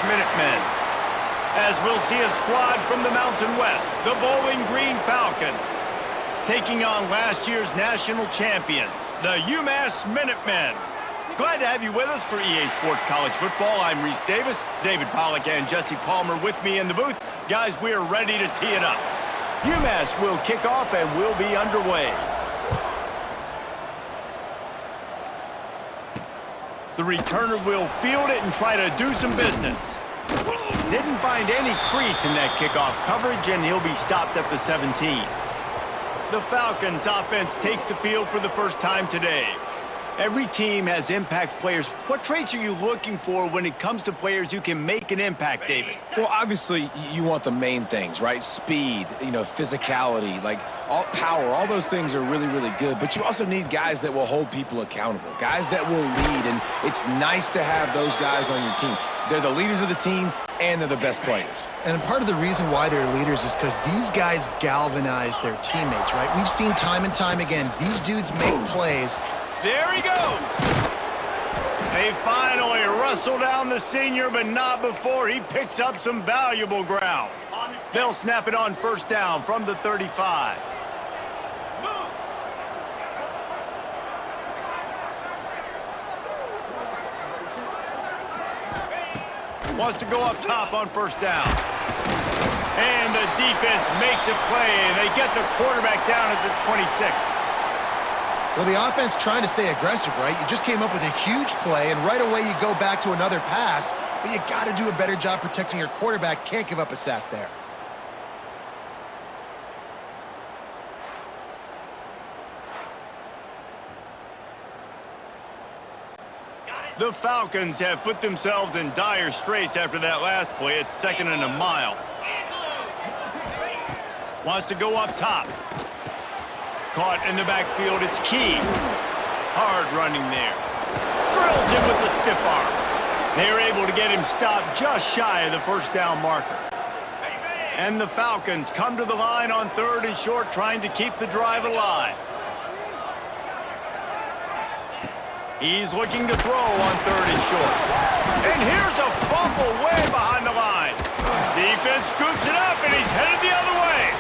Minutemen. As we'll see a squad from the Mountain West, the Bowling Green Falcons, taking on last year's national champions, the UMass Minutemen. Glad to have you with us for EA Sports College Football. I'm Reese Davis, David Pollack and Jesse Palmer with me in the booth. Guys, we are ready to tee it up. UMass will kick off and we'll be underway. The returner will field it and try to do some business. Didn't find any crease in that kickoff coverage, and he'll be stopped at the 17. The Falcons offense takes the field for the first time today. Every team has impact players. What traits are you looking for when it comes to players who can make an impact, David? Well, obviously, you want the main things, right? Speed, physicality, like all power, all those things are really, really good. But you also need guys that will hold people accountable, guys that will lead. And it's nice to have those guys on your team. They're the leaders of the team, and they're the best players. And part of the reason why they're leaders is because these guys galvanize their teammates, right? We've seen time and time again, these dudes make plays. There he goes. They finally wrestle down the senior, but not before he picks up some valuable ground. They'll snap it on first down from the 35. Wants to go up top on first down. And the defense makes a play, and they get the quarterback down at the 26. Well, the offense trying to stay aggressive, right? You just came up with a huge play, and right away you go back to another pass, but you got to do a better job protecting your quarterback. Can't give up a sack there. The Falcons have put themselves in dire straits after that last play. It's 2nd and a mile. Wants to go up top. Caught in the backfield, it's Key. Hard running there. Drills him with the stiff arm. They're able to get him stopped just shy of the first down marker. And the Falcons come to the line on 3rd and short, trying to keep the drive alive. He's looking to throw on 3rd and short. And here's a fumble way behind the line. Defense scoops it up, and he's headed the other way.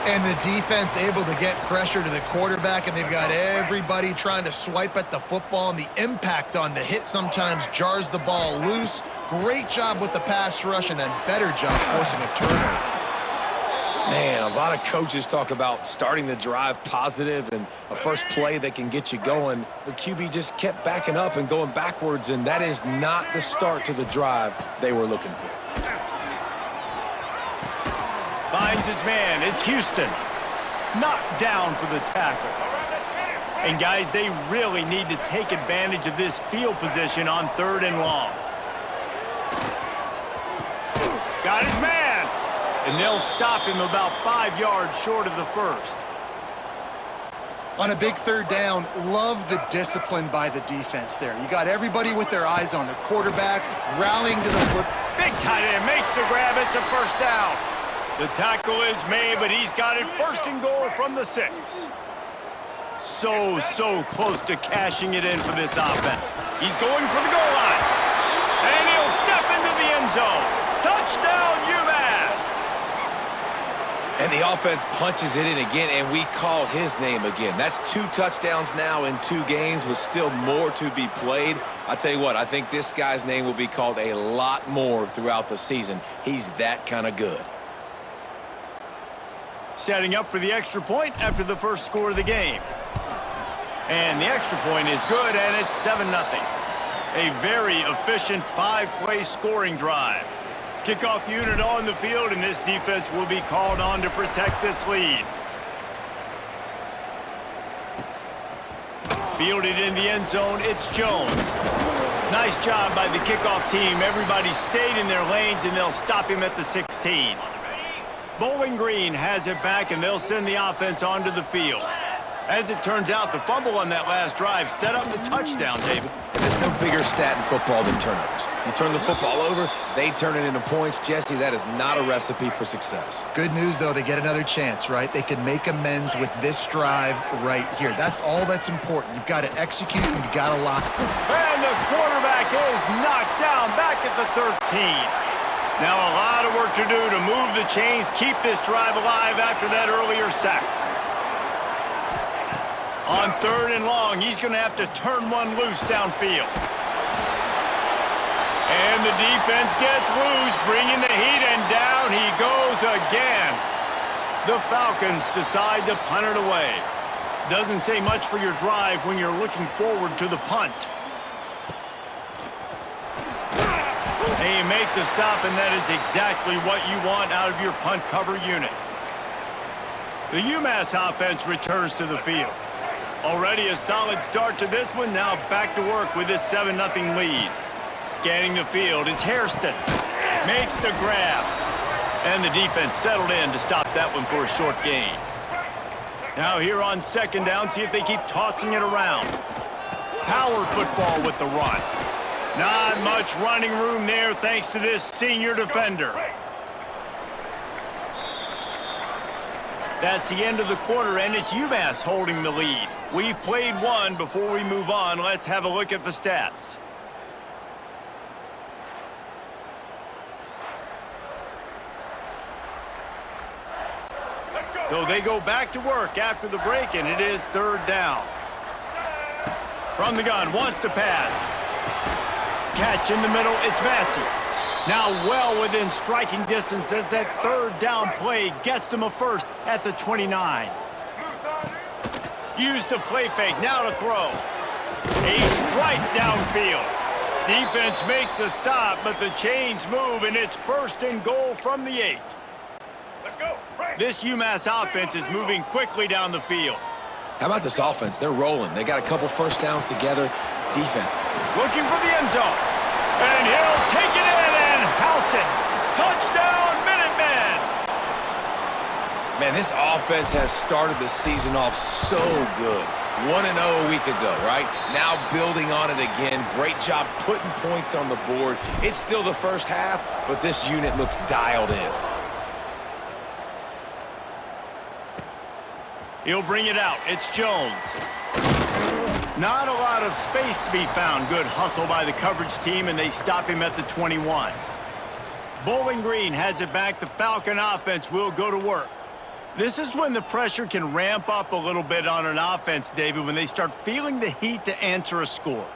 And the defense able to get pressure to the quarterback, and they've got everybody trying to swipe at the football, and the impact on the hit sometimes jars the ball loose. Great job with the pass rush, and then better job forcing a turnover. Man, a lot of coaches talk about starting the drive positive and a first play that can get you going. The QB just kept backing up and going backwards, and that is not the start to the drive they were looking for. Finds his man. It's Houston. Knocked down for the tackle. And, guys, they really need to take advantage of this field position on 3rd and long. Got his man. And they'll stop him about 5 yards short of the first. On a big 3rd down, love the discipline by the defense there. You got everybody with their eyes on the quarterback, rallying to the foot. Big tight end makes the grab. It's a first down. The tackle is made, but he's got it 1st and goal from the 6. So close to cashing it in for this offense. He's going for the goal line. And he'll step into the end zone. Touchdown, UMass! And the offense punches it in again, and we call his name again. That's 2 touchdowns now in 2 games with still more to be played. I tell you what, I think this guy's name will be called a lot more throughout the season. He's that kind of good. Setting up for the extra point after the first score of the game. And the extra point is good, and it's 7-0. A very efficient 5-play scoring drive. Kickoff unit on the field, and this defense will be called on to protect this lead. Fielded in the end zone, it's Jones. Nice job by the kickoff team. Everybody stayed in their lanes, and they'll stop him at the 16. Bowling Green has it back, and they'll send the offense onto the field. As it turns out, the fumble on that last drive set up the touchdown, David. And there's no bigger stat in football than turnovers. You turn the football over, they turn it into points. Jesse, that is not a recipe for success. Good news, though, they get another chance, right? They can make amends with this drive right here. That's all that's important. You've got to execute, and you've got to lock. And the quarterback is knocked down back back at the 13. Now a lot of work to do to move the chains, keep this drive alive after that earlier sack. On 3rd and long, he's going to have to turn one loose downfield. And the defense gets loose, bringing the heat, and down he goes again. The Falcons decide to punt it away. Doesn't say much for your drive when you're looking forward to the punt. They make the stop, and that is exactly what you want out of your punt cover unit. The UMass offense returns to the field. Already a solid start to this one. Now back to work with this 7-0 lead. Scanning the field, it's Hairston. Makes the grab. And the defense settled in to stop that one for a short gain. Now here on 2nd down, see if they keep tossing it around. Power football with the run. Not much running room there thanks to this senior defender. That's the end of the quarter, and it's UMass holding the lead. We've played one. Before we move on, let's have a look at the stats. So they go back to work after the break, and it is 3rd down. From the gun, wants to pass. Catch in the middle, it's Massey. Now well within striking distance as that 3rd down play gets them a first at the 29. Use the play fake, now to throw. A strike downfield. Defense makes a stop, but the chains move, and it's 1st and goal from the 8. This UMass offense is moving quickly down the field. How about this offense? They're rolling. They got a couple first downs together. Defense. Looking for the end zone. And he'll take it in and house it. Touchdown, Minutemen! Man, this offense has started the season off so good. 1-0 a week ago, right? Now building on it again. Great job putting points on the board. It's still the first half, but this unit looks dialed in. He'll bring it out. It's Jones. Not a lot of space to be found. Good hustle by the coverage team, and they stop him at the 21. Bowling Green has it back. The Falcon offense will go to work. This is when the pressure can ramp up a little bit on an offense, David, when they start feeling the heat to answer a score.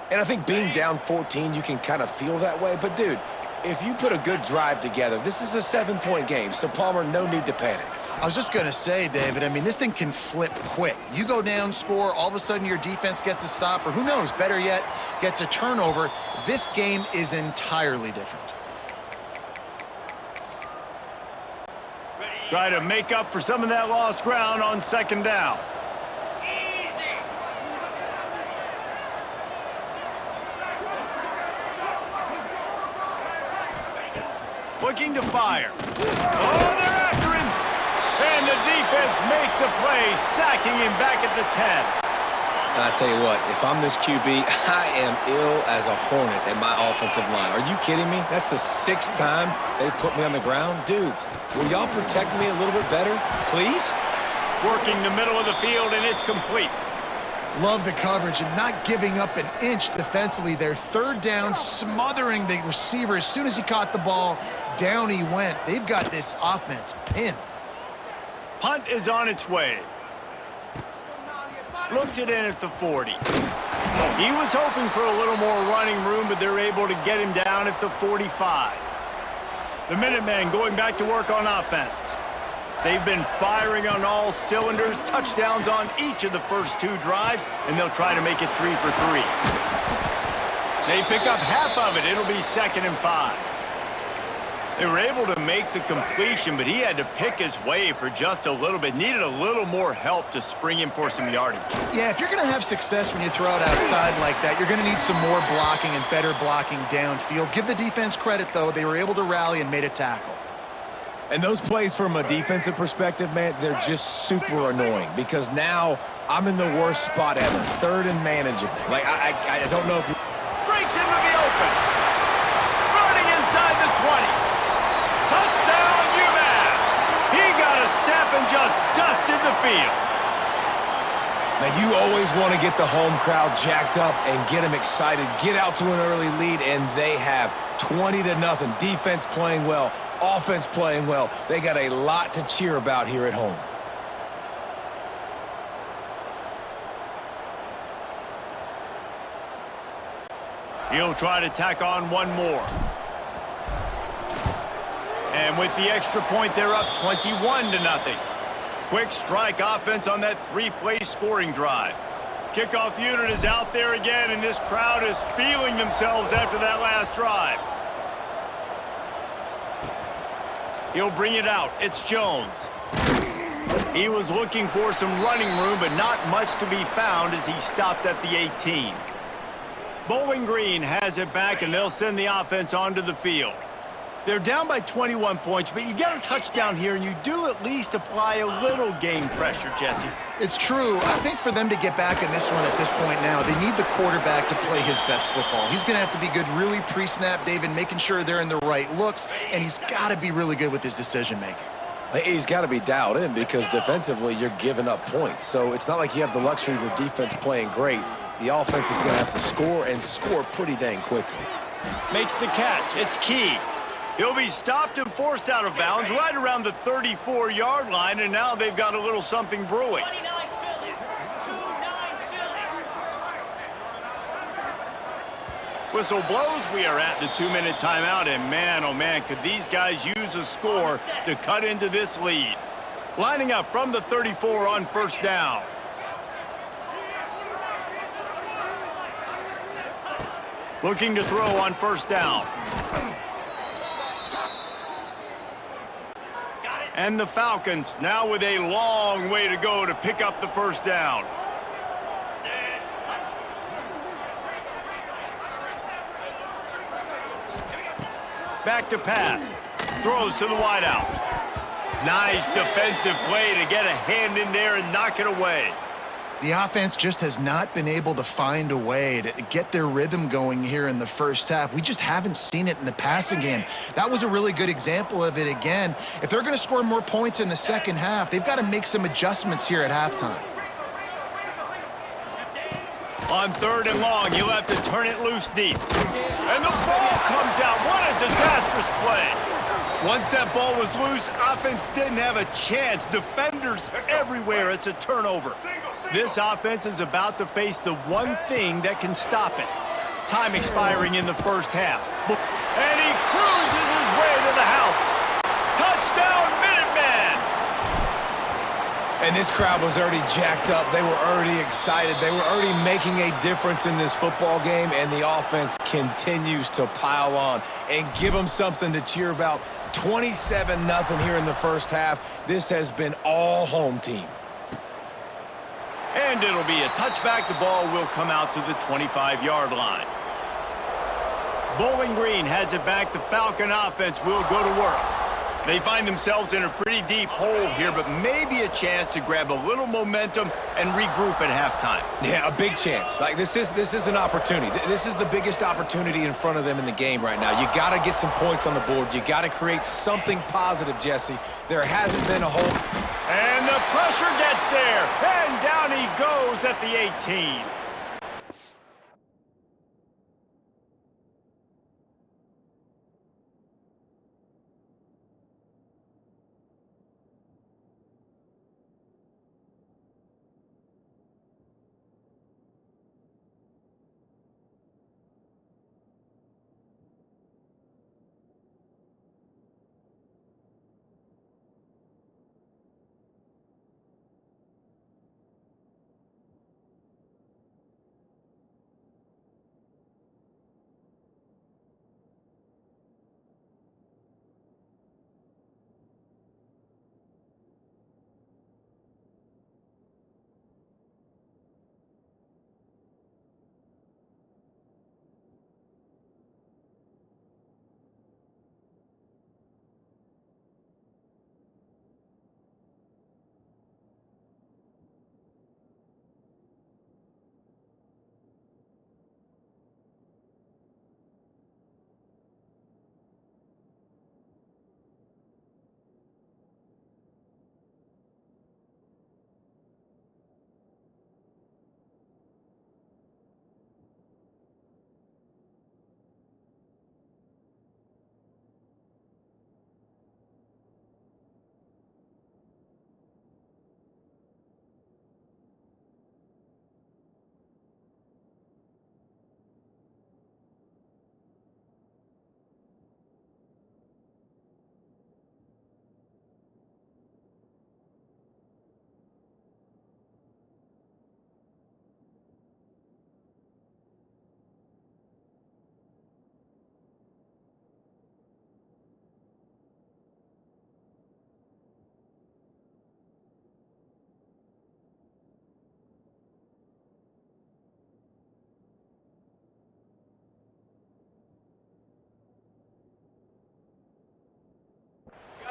And I think being down 14, you can kind of feel that way. But, dude, if you put a good drive together, this is a 7-point game, so, Palmer, no need to panic. I was just going to say, David, I mean, this thing can flip quick. You go down, score, all of a sudden your defense gets a stop, or who knows, better yet, gets a turnover. This game is entirely different. Try to make up for some of that lost ground on 2nd down. Looking to fire. Oh, they're after him. And the defense makes a play, sacking him back at the 10. And I tell you what, if I'm this QB, I am ill as a hornet at my offensive line. Are you kidding me? That's the 6th time they've put me on the ground. Dudes, will y'all protect me a little bit better, please? Working the middle of the field, and it's complete. Love the coverage and not giving up an inch defensively. Their 3rd down, smothering the receiver. As soon as he caught the ball, down he went. They've got this offense pinned. Punt is on its way. Looks it in at the 40. He was hoping for a little more running room, but they're able to get him down at the 45. The Minutemen going back to work on offense. They've been firing on all cylinders, touchdowns on each of the first 2 drives, and they'll try to make it 3 for 3. They pick up half of it. It'll be 2nd and 5. They were able to make the completion, but he had to pick his way for just a little bit. Needed a little more help to spring him for some yardage. Yeah, if you're going to have success when you throw it outside like that, you're going to need some more blocking and better blocking downfield. Give the defense credit, though. They were able to rally and made a tackle. And those plays from a defensive perspective, man, they're just super annoying because now I'm in the worst spot ever. 3rd and manageable. Like, I don't know if... Breaks into the open. Running inside the 20. Touchdown, UMass! He got a step and just dusted the field. Now, you always want to get the home crowd jacked up and get them excited, get out to an early lead, and they have. 20-0. Defense playing well. Offense playing well. They got a lot to cheer about here at home. He'll try to tack on one more. And with the extra point, they're up 21-0. Quick strike offense on that three-play scoring drive. Kickoff unit is out there again, and this crowd is feeling themselves after that last drive. He'll bring it out. It's Jones. He was looking for some running room, but not much to be found as he stopped at the 18. Bowling Green has it back, and they'll send the offense onto the field. They're down by 21 points, but you get a touchdown here, and you do at least apply a little game pressure, Jesse. It's true. I think for them to get back in this one at this point now, they need the quarterback to play his best football. He's going to have to be good really pre-snap, David, making sure they're in the right looks, and he's got to be really good with his decision-making. He's got to be dialed in because defensively you're giving up points. So it's not like you have the luxury of your defense playing great. The offense is going to have to score and score pretty dang quickly. Makes the catch. It's key. He'll be stopped and forced out of bounds right around the 34-yard line, and now they've got a little something brewing. Whistle blows. We are at the 2-minute timeout, and man, oh man, could these guys use a score to cut into this lead. Lining up from the 34 on first down. Looking to throw on first down. And the Falcons now with a long way to go to pick up the first down. Back to pass. Throws to the wideout. Nice defensive play to get a hand in there and knock it away. The offense just has not been able to find a way to get their rhythm going here in the first half. We just haven't seen it in the passing game. That was a really good example of it again. If they're going to score more points in the second half, they've got to make some adjustments here at halftime. On third and long, you'll have to turn it loose deep. And the ball comes out. What a disastrous play. Once that ball was loose, offense didn't have a chance. Defenders everywhere. It's a turnover. This offense is about to face the one thing that can stop it. Time expiring in the first half. And he cruises his way to the house. Touchdown, Minutemen! And this crowd was already jacked up. They were already excited. They were already making a difference in this football game, and the offense continues to pile on and give them something to cheer about. 27-0 here in the first half. This has been all home team. And it'll be a touchback. The ball will come out to the 25-yard line. Bowling Green has it back. The Falcon offense will go to work. They find themselves in a pretty deep hole here, but maybe a chance to grab a little momentum and regroup at halftime. Yeah, a big chance. Like this is an opportunity. This is the biggest opportunity in front of them in the game right now. You got to get some points on the board. You got to create something positive, Jesse. There hasn't been a hole. And the pressure gets there, and down he goes at the 18.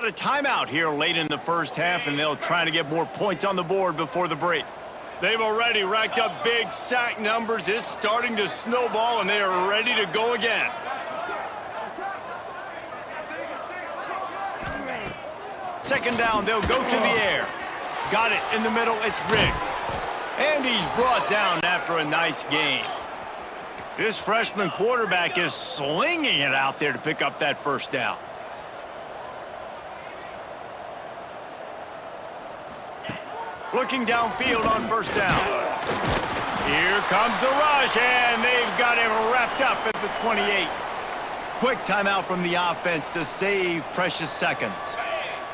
a timeout here late in the first half, and they'll try to get more points on the board before the break. They've already racked up big sack numbers. It's starting to snowball, and they are ready to go again. Second down, they'll go to the air. Got it in the middle, it's Riggs. And he's brought down after a nice gain. This freshman quarterback is slinging it out there to pick up that first down. Looking downfield on first down. Here comes the rush, and they've got him wrapped up at the 28. Quick timeout from the offense to save precious seconds.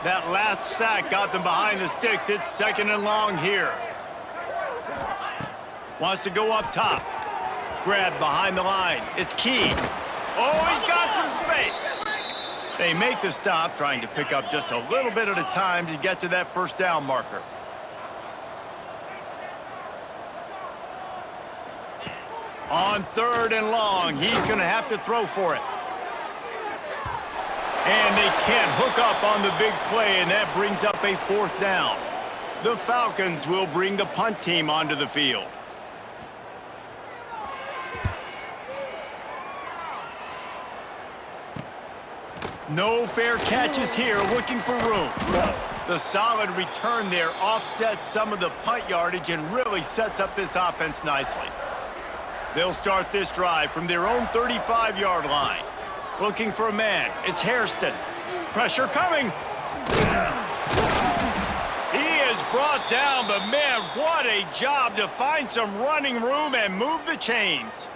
That last sack got them behind the sticks. It's second and long here. Wants to go up top. Grab behind the line. It's Key. Oh, he's got some space. They make the stop, trying to pick up just a little bit at a time to get to that first down marker. On third and long, he's going to have to throw for it. And they can't hook up on the big play, and that brings up a fourth down. The Falcons will bring the punt team onto the field. No fair catches here, looking for room. The solid return there offsets some of the punt yardage and really sets up this offense nicely. They'll start this drive from their own 35-yard line. Looking for a man. It's Hairston. Pressure coming. He is brought down, but man, what a job to find some running room and move the chains.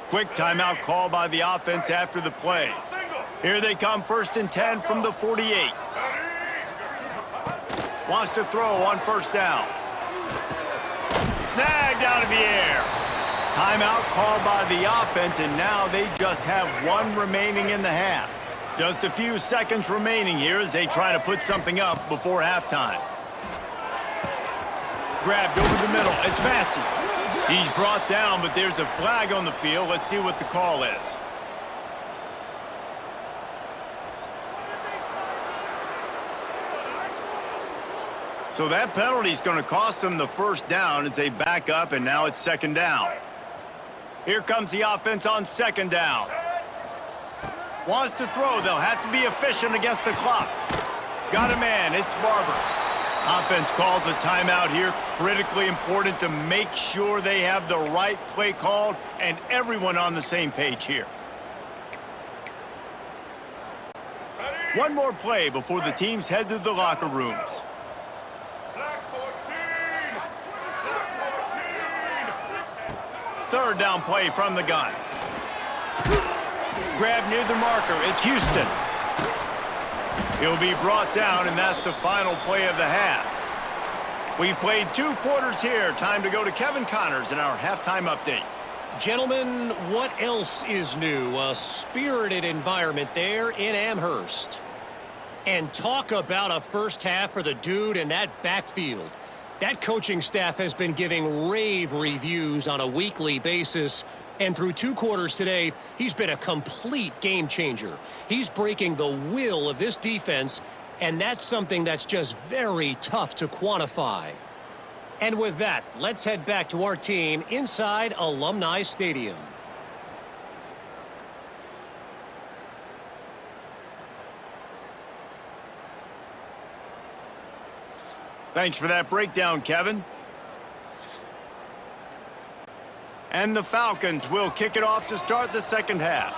Quick timeout call by the offense after the play. Here they come, first and 10 from the 48. Wants to throw on first down. Snagged out of the air. Timeout called by the offense, and now they just have one remaining in the half. Just a few seconds remaining here as they try to put something up before halftime. Grabbed over the middle. It's Massey. He's brought down, but there's a flag on the field. Let's see what the call is. So that penalty is going to cost them the first down as they back up, and now it's second down. Here comes the offense on second down. Wants to throw. They'll have to be efficient against the clock. Got a man. It's Barber. Offense calls a timeout here. Critically important to make sure they have the right play called and everyone on the same page here. One more play before the teams head to the locker rooms. Third down play from the gun. Grab near the marker. It's Houston. He'll be brought down, and that's the final play of the half. We've played 2 quarters here. Time to go to Kevin Connors in our halftime update. Gentlemen, what else is new? A spirited environment there in Amherst. And talk about a first half for the dude in that backfield. That coaching staff has been giving rave reviews on a weekly basis. And through 2 quarters today, he's been a complete game changer. He's breaking the will of this defense, and that's something that's just very tough to quantify. And with that, let's head back to our team inside Alumni Stadium. Thanks for that breakdown, Kevin. And the Falcons will kick it off to start the second half.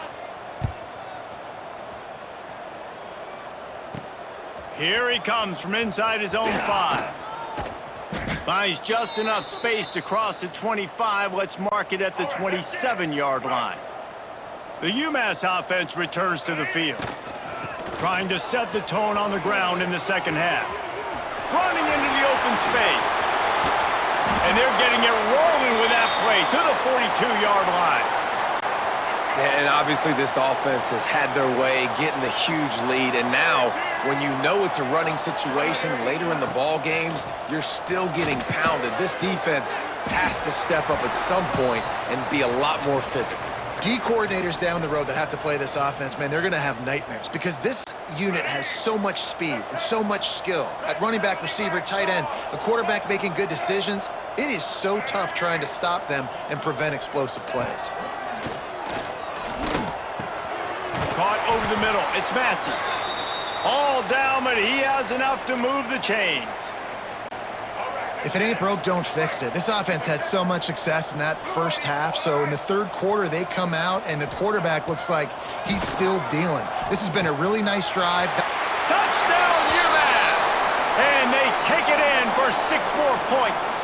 Here he comes from inside his own 5. Finds just enough space to cross the 25. Let's mark it at the 27-yard line. The UMass offense returns to the field, trying to set the tone on the ground in the second half. Running into the open space. And they're getting it rolling with that play to the 42-yard line. And obviously this offense has had their way, getting the huge lead. And now, when you know it's a running situation later in the ball games, you're still getting pounded. This defense has to step up at some point and be a lot more physical. D coordinators down the road that have to play this offense, man, they're going to have nightmares because this unit has so much speed and so much skill. At running back, receiver, tight end, a quarterback making good decisions, it is so tough trying to stop them and prevent explosive plays. Caught over the middle. It's Massey. All down, but he has enough to move the chains. If it ain't broke, don't fix it. This offense had so much success in that first half, so in the third quarter, they come out, and the quarterback looks like he's still dealing. This has been a really nice drive. Touchdown, UMass! And they take it in for 6 more points.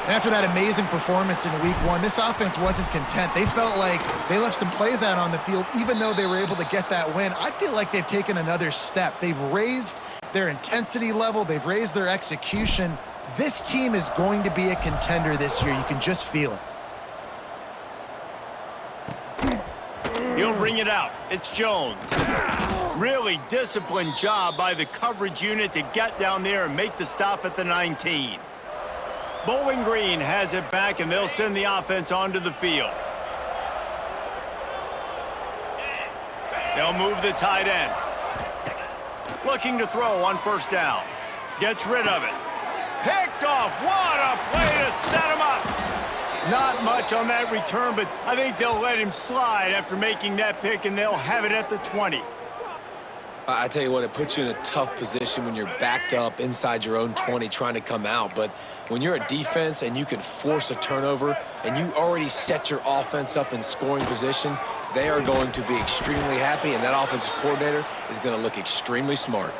After that amazing performance in week 1, this offense wasn't content. They felt like they left some plays out on the field, even though they were able to get that win. I feel like they've taken another step. They've raised their intensity level. They've raised their execution. This team is going to be a contender this year. You can just feel it. He'll bring it out. It's Jones. Really disciplined job by the coverage unit to get down there and make the stop at the 19. Bowling Green has it back, and they'll send the offense onto the field. They'll move the tight end. Looking to throw on first down. Gets rid of it. Picked off. What a play to set him up. Not much on that return, but I think they'll let him slide after making that pick, and they'll have it at the 20. I tell you what, it puts you in a tough position when you're backed up inside your own 20 trying to come out. But when you're a defense and you can force a turnover and you already set your offense up in scoring position, they are going to be extremely happy, and that offensive coordinator is going to look extremely smart.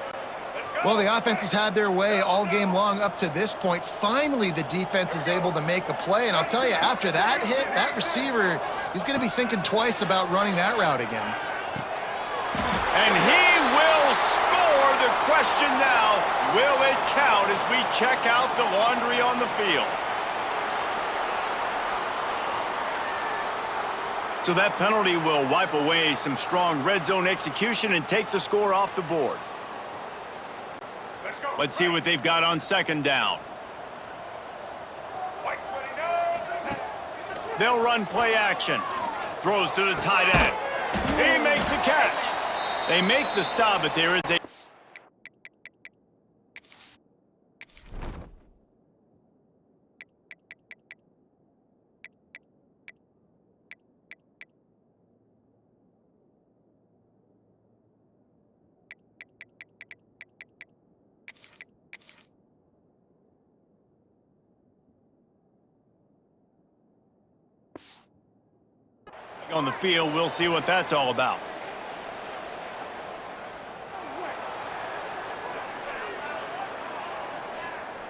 Well, the offense has had their way all game long up to this point. Finally, the defense is able to make a play. And I'll tell you, after that hit, that receiver, he's going to be thinking twice about running that route again. And he will score. The question now, will it count as we check out the laundry on the field? So that penalty will wipe away some strong red zone execution and take the score off the board. Let's see what they've got on second down. They'll run play action. Throws to the tight end. He makes the catch. They make the stop, but there is a... on the field. We'll see what that's all about.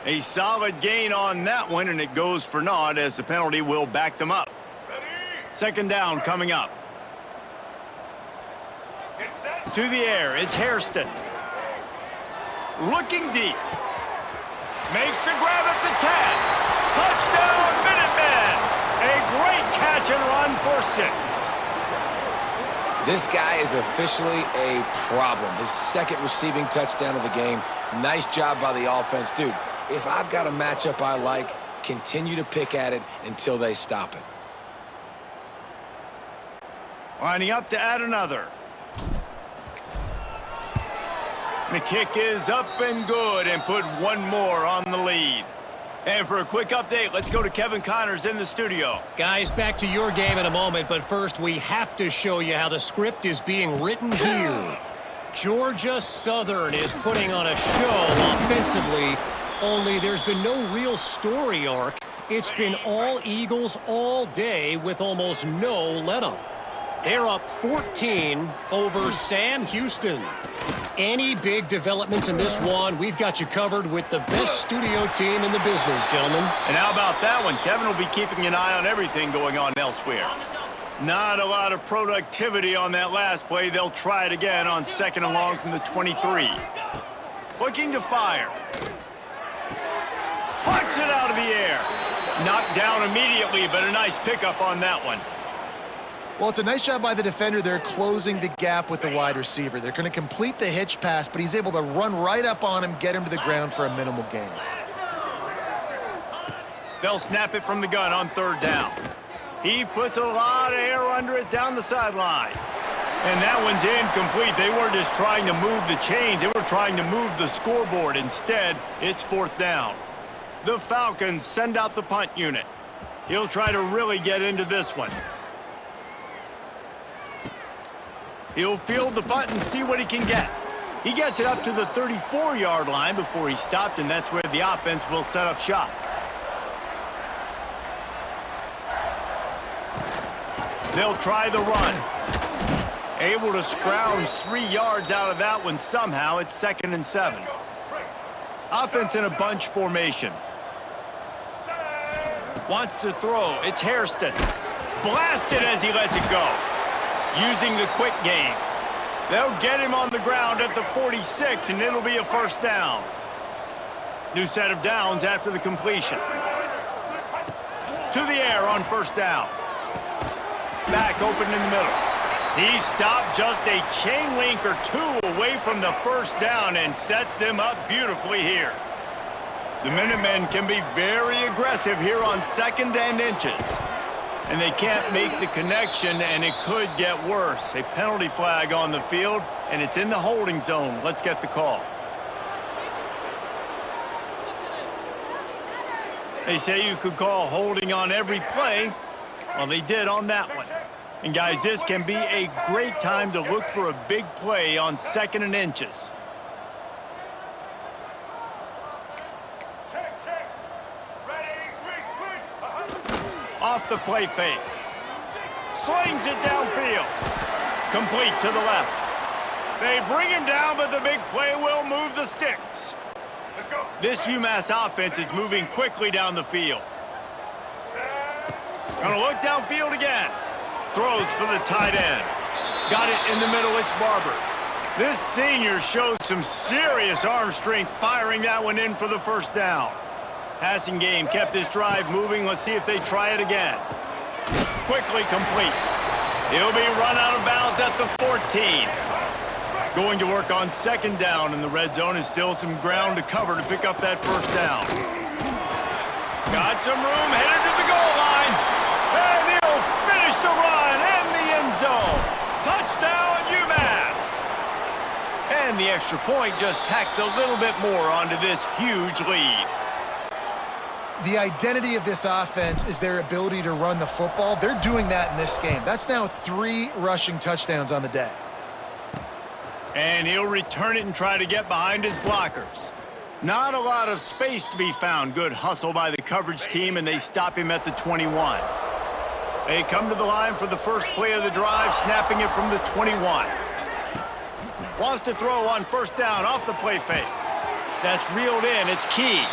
A solid gain on that one, and it goes for naught as the penalty will back them up. Second down coming up. To the air, it's Hairston. Looking deep. Makes the grab at the 10. Touchdown, Minutemen! A great catch and run for 6. This guy is officially a problem. His second receiving touchdown of the game. Nice job by the offense. Dude, if I've got a matchup I like, continue to pick at it until they stop it. Lining up to add another. The kick is up and good and put one more on the lead. And for a quick update, let's go to Kevin Connors in the studio. Guys, back to your game in a moment, but first we have to show you how the script is being written here. Georgia Southern is putting on a show offensively, only there's been no real story arc. It's been all Eagles all day with almost no let-up. They're up 14 over Sam Houston. Any big developments in this one, we've got you covered with the best studio team in the business, gentlemen. And how about that one? Kevin will be keeping an eye on everything going on elsewhere. Not a lot of productivity on that last play. They'll try it again on second and long from the 23. Looking to fire. Puts it out of the air. Knocked down immediately, but a nice pickup on that one. Well, it's a nice job by the defender. They're closing the gap with the wide receiver. They're going to complete the hitch pass, but he's able to run right up on him, get him to the ground for a minimal gain. They'll snap it from the gun on third down. He puts a lot of air under it down the sideline. And that one's incomplete. They weren't just trying to move the chains. They were trying to move the scoreboard. Instead, it's 4th down. The Falcons send out the punt unit. He'll try to really get into this one. He'll field the punt and see what he can get. He gets it up to the 34-yard line before he stopped, and that's where the offense will set up shop. They'll try the run. Able to scrounge 3 yards out of that one somehow. It's 2nd and 7. Offense in a bunch formation. Wants to throw. It's Hairston. Blasted as he lets it go. Using the quick game. They'll get him on the ground at the 46, and it'll be a 1st down. New set of downs after the completion. To the air on 1st down. Back open in the middle. He stopped just a chain link or 2 away from the 1st down and sets them up beautifully here. The Minutemen can be very aggressive here on 2nd and inches. And they can't make the connection, and it could get worse. A penalty flag on the field, and it's in the holding zone. Let's get the call. They say you could call holding on every play. Well, they did on that one. And, guys, this can be a great time to look for a big play on 2nd and inches. Off the play fake. Slings it downfield. Complete to the left. They bring him down, but the big play will move the sticks. This UMass offense is moving quickly down the field. Gonna look downfield again. Throws for the tight end. Got it in the middle, it's Barber. This senior shows some serious arm strength firing that one in for the 1st down. Passing game kept this drive moving. Let's see if they try it again. Quickly complete. He'll be run out of bounds at the 14. Going to work on 2nd down, and the red zone is still some ground to cover to pick up that 1st down. Got some room, headed to the goal line. And he'll finish the run in the end zone. Touchdown, UMass. And the extra point just tacks a little bit more onto this huge lead. The identity of this offense is their ability to run the football. They're doing that in this game. That's now 3 rushing touchdowns on the day. And he'll return it and try to get behind his blockers. Not a lot of space to be found. Good hustle by the coverage team, and they stop him at the 21. They come to the line for the first play of the drive, snapping it from the 21. Wants to throw on 1st down off the play fake. That's reeled in. It's Key.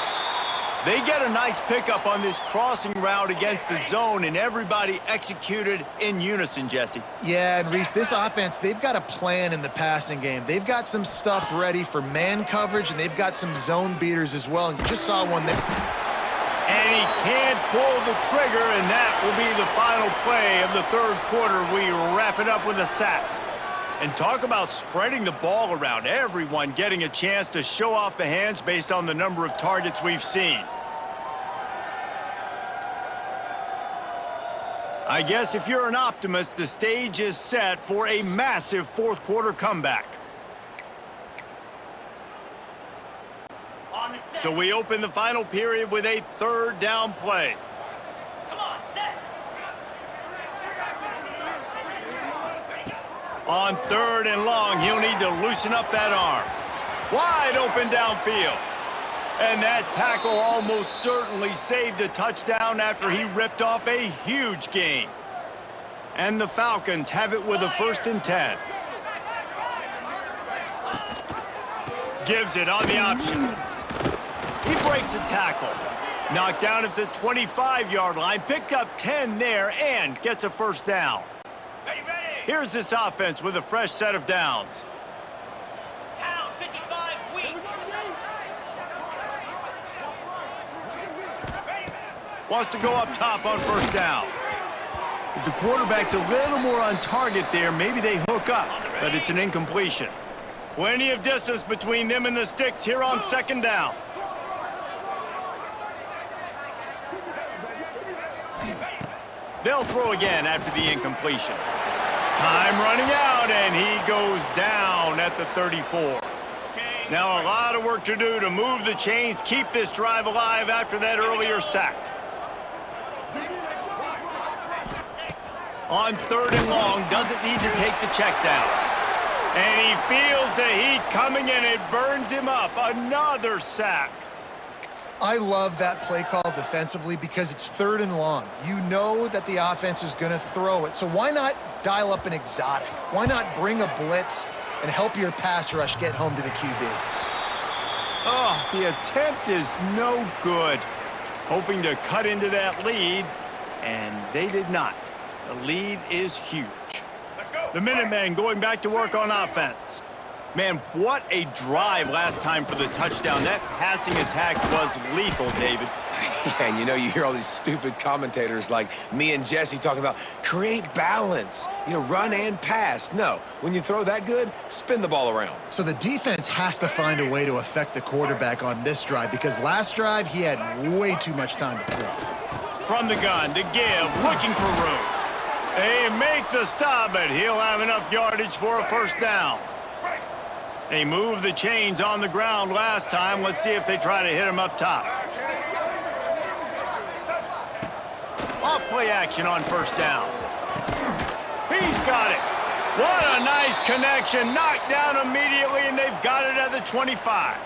They get a nice pickup on this crossing route against the zone, and everybody executed in unison, Jesse. Yeah, and Reese, this offense, they've got a plan in the passing game. They've got some stuff ready for man coverage, and they've got some zone beaters as well. And you just saw one there. And he can't pull the trigger, and that will be the final play of the 3rd quarter. We wrap it up with a sack. And talk about spreading the ball around. Everyone getting a chance to show off the hands based on the number of targets we've seen. I guess if you're an optimist, the stage is set for a massive 4th quarter comeback. So we open the final period with a 3rd down play. On 3rd and long, he'll need to loosen up that arm. Wide open downfield. And that tackle almost certainly saved a touchdown after he ripped off a huge gain. And the Falcons have it with a 1st and 10. Gives it on the option. He breaks a tackle. Knocked down at the 25-yard line. Picked up 10 there and gets a 1st down. Here's this offense with a fresh set of downs. Pound 55 weak. Wants to go up top on 1st down. If the quarterback's a little more on target there, maybe they hook up, but it's an incompletion. Plenty of distance between them and the sticks here on 2nd down. They'll throw again after the incompletion. Time running out, and he goes down at the 34. Now a lot of work to do to move the chains, keep this drive alive after that earlier sack. On 3rd and long, doesn't need to take the check down. And he feels the heat coming, and it burns him up. Another sack. I love that play call defensively because it's 3rd and long. You know that the offense is going to throw it, so why not dial up an exotic? Why not bring a blitz and help your pass rush get home to the QB? Oh, the attempt is no good. Hoping to cut into that lead, and they did not. The lead is huge. The Minutemen going back to work on offense. Man, what a drive last time for the touchdown. That passing attack was lethal, David. Yeah, and you hear all these stupid commentators like me and Jesse talking about create balance, run and pass. No, when you throw that good, spin the ball around. So the defense has to find a way to affect the quarterback on this drive because last drive he had way too much time to throw. From the gun, to give, looking for room. They make the stop, but he'll have enough yardage for a first down. They moved the chains on the ground last time. Let's see if they try to hit him up top. Off play action on first down. He's got it. What a nice connection. Knocked down immediately, and they've got it at the 25.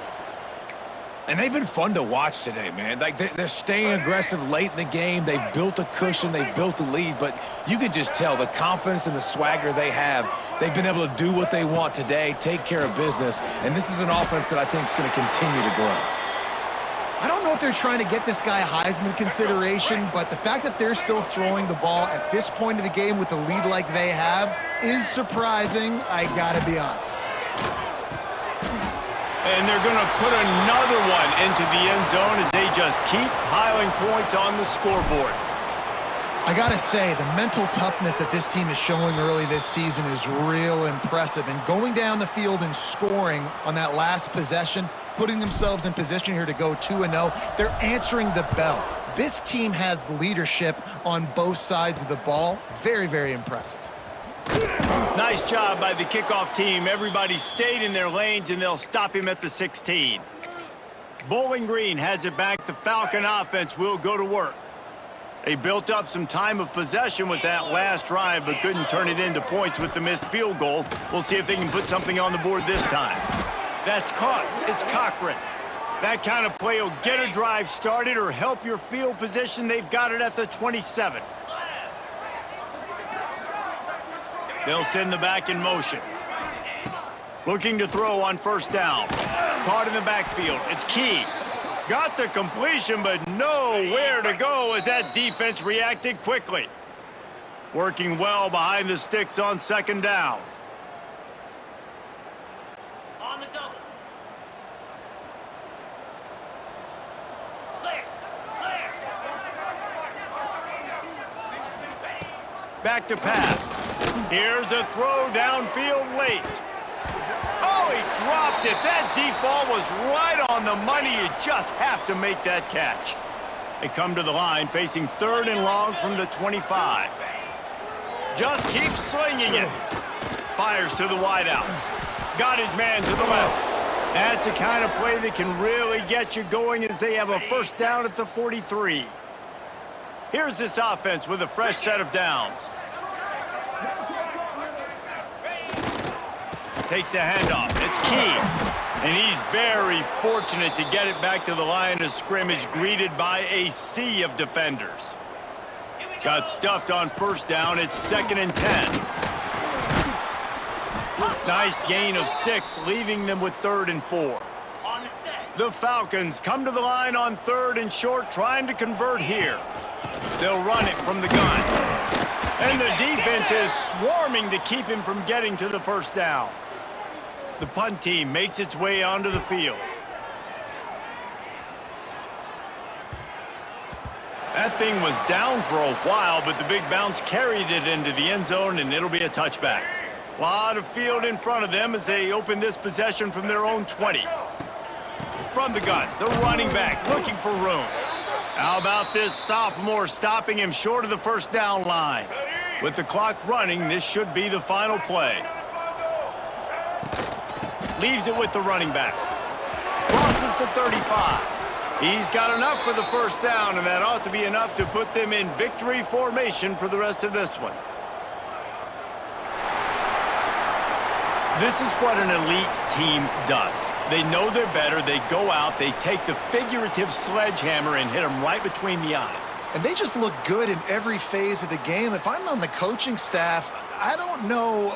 And they've been fun to watch today, man. Like, they're staying aggressive late in the game. They've built a cushion. They've built a lead. But you could just tell the confidence and the swagger they have. They've been able to do what they want today, take care of business. And this is an offense that I think is going to continue to grow. I don't know if they're trying to get this guy Heisman consideration, but the fact that they're still throwing the ball at this point of the game with the lead like they have is surprising, I gotta be honest. And they're going to put another one into the end zone as they just keep piling points on the scoreboard. I gotta say, the mental toughness that this team is showing early this season is real impressive. And going down the field and scoring on that last possession, putting themselves in position here to go 2-0, they're answering the bell. This team has leadership on both sides of the ball. Very, very impressive. Nice job by the kickoff team. Everybody stayed in their lanes, and they'll stop him at the 16. Bowling Green has it back. The Falcon offense will go to work. They built up some time of possession with that last drive, but couldn't turn it into points with the missed field goal. We'll see if they can put something on the board this time. That's caught. It's Cochran. That kind of play will get a drive started or help your field position. They've got it at the 27. They'll send the back in motion. Looking to throw on first down. Caught in the backfield. It's Key. Got the completion, but nowhere to go as that defense reacted quickly. Working well behind the sticks on second down. On the double. Clear. Back to pass. Here's a throw downfield late. Oh, he dropped it. That deep ball was right on the money. You just have to make that catch. They come to the line facing 3rd and long from the 25. Just keeps slinging it. Fires to the wideout. Got his man to the left. That's the kind of play that can really get you going as they have a first down at the 43. Here's this offense with a fresh set of downs. Takes the handoff. It's Key. And he's very fortunate to get it back to the line of scrimmage, greeted by a sea of defenders. Got stuffed on first down. It's 2nd and 10. Nice gain of 6, leaving them with 3rd and 4. On the set. The Falcons come to the line on 3rd and short, trying to convert here. They'll run it from the gun. And the defense is swarming to keep him from getting to the first down. The punt team makes its way onto the field. That thing was down for a while, but the big bounce carried it into the end zone, and it'll be a touchback. A lot of field in front of them as they open this possession from their own 20. From the gun, the running back looking for room. How about this sophomore stopping him short of the first down line? With the clock running, this should be the final play. Leaves it with the running back. Crosses the 35. He's got enough for the first down, and that ought to be enough to put them in victory formation for the rest of this one. This is what an elite team does. They know they're better. They go out, they take the figurative sledgehammer and hit them right between the eyes. And they just look good in every phase of the game. If I'm on the coaching staff, I don't know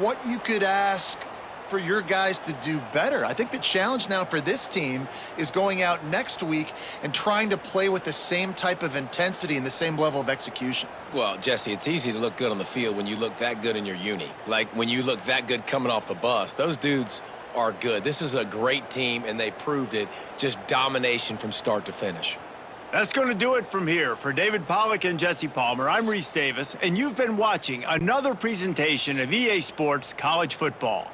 what you could ask for your guys to do better. I think the challenge now for this team is going out next week and trying to play with the same type of intensity and the same level of execution. Well, Jesse, it's easy to look good on the field when you look that good in your uni. Like when you look that good coming off the bus. Those dudes are good. This is a great team, and they proved it. Just domination from start to finish. That's going to do it from here. For David Pollack and Jesse Palmer, I'm Reese Davis, and you've been watching another presentation of EA Sports College Football.